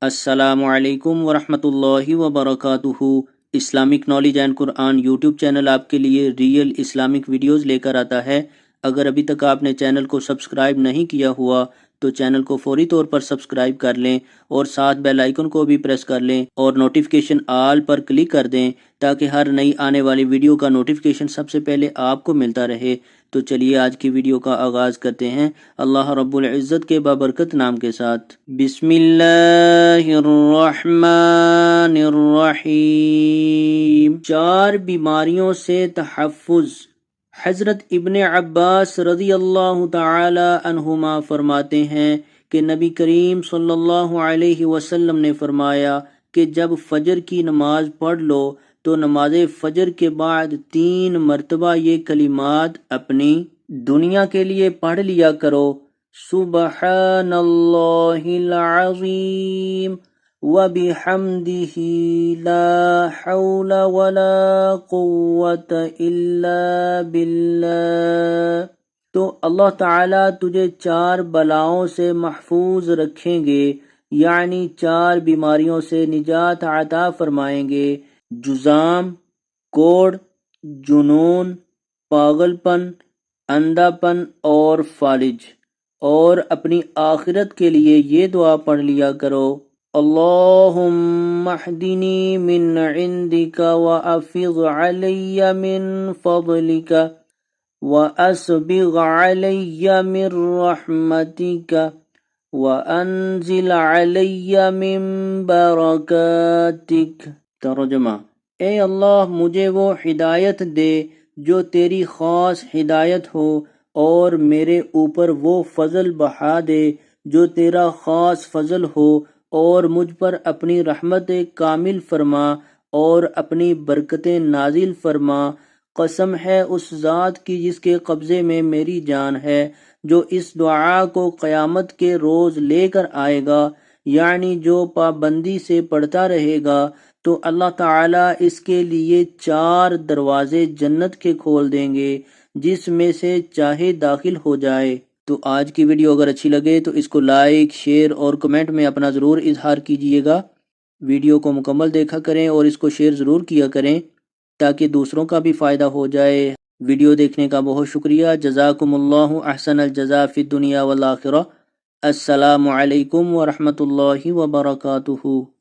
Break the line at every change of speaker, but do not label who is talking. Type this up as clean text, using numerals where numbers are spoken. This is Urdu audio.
السلام علیکم ورحمۃ اللہ وبرکاتہ۔ Islamic knowledge and Quran YouTube channel آپ کے لیے ریئل اسلامک ویڈیوز لے کر آتا ہے۔ اگر ابھی تک آپ نے چینل کو سبسکرائب نہیں کیا ہوا تو چینل کو فوری طور پر سبسکرائب کر لیں اور ساتھ بیل آئیکن کو بھی پریس کر لیں اور نوٹیفیکیشن آل پر کلک کر دیں تاکہ ہر نئی آنے والی ویڈیو کا نوٹیفیکیشن سب سے پہلے آپ کو ملتا رہے۔ تو چلیے آج کی ویڈیو کا آغاز کرتے ہیں اللہ رب العزت کے بابرکت نام کے ساتھ۔ بسم اللہ الرحمن الرحیم۔ 4 بیماریوں سے تحفظ۔ حضرت ابن عباس رضی اللہ تعالی عنہما فرماتے ہیں کہ نبی کریم صلی اللہ علیہ وسلم نے فرمایا کہ جب فجر کی نماز پڑھ لو تو نماز فجر کے بعد 3 مرتبہ یہ کلمات اپنی دنیا کے لیے پڑھ لیا کرو: سبحان اللہ العظیم وبحمدہ لا حول ولا قوة الا باللہ۔ تو اللہ تعالیٰ تجھے 4 بلاؤں سے محفوظ رکھیں گے، یعنی 4 بیماریوں سے نجات عطا فرمائیں گے: جذام، کوڑ، جنون، پاگل پن، اندھا پن اور فالج۔ اور اپنی آخرت کے لیے یہ دعا پڑھ لیا کرو: اللہم اہدنی من عندک وافض علی من فضلک واسبغ علی من رحمتک وانزل علی من برکاتک۔ ترجمہ: اے اللہ مجھے وہ ہدایت دے جو تیری خاص ہدایت ہو، اور میرے اوپر وہ فضل بڑھا دے جو تیرا خاص فضل ہو، اور مجھ پر اپنی رحمت کامل فرما اور اپنی برکتیں نازل فرما۔ قسم ہے اس ذات کی جس کے قبضے میں میری جان ہے، جو اس دعا کو قیامت کے روز لے کر آئے گا، یعنی جو پابندی سے پڑھتا رہے گا تو اللہ تعالیٰ اس کے لیے 4 دروازے جنت کے کھول دیں گے جس میں سے چاہے داخل ہو جائے۔ تو آج کی ویڈیو اگر اچھی لگے تو اس کو لائک، شیئر اور کمنٹ میں اپنا ضرور اظہار کیجئے گا۔ ویڈیو کو مکمل دیکھا کریں اور اس کو شیئر ضرور کیا کریں تاکہ دوسروں کا بھی فائدہ ہو جائے۔ ویڈیو دیکھنے کا بہت شکریہ۔ جزاکم اللہ احسن الجزاء فی الدنیا والآخرہ۔ السلام علیکم ورحمۃ اللہ وبرکاتہ۔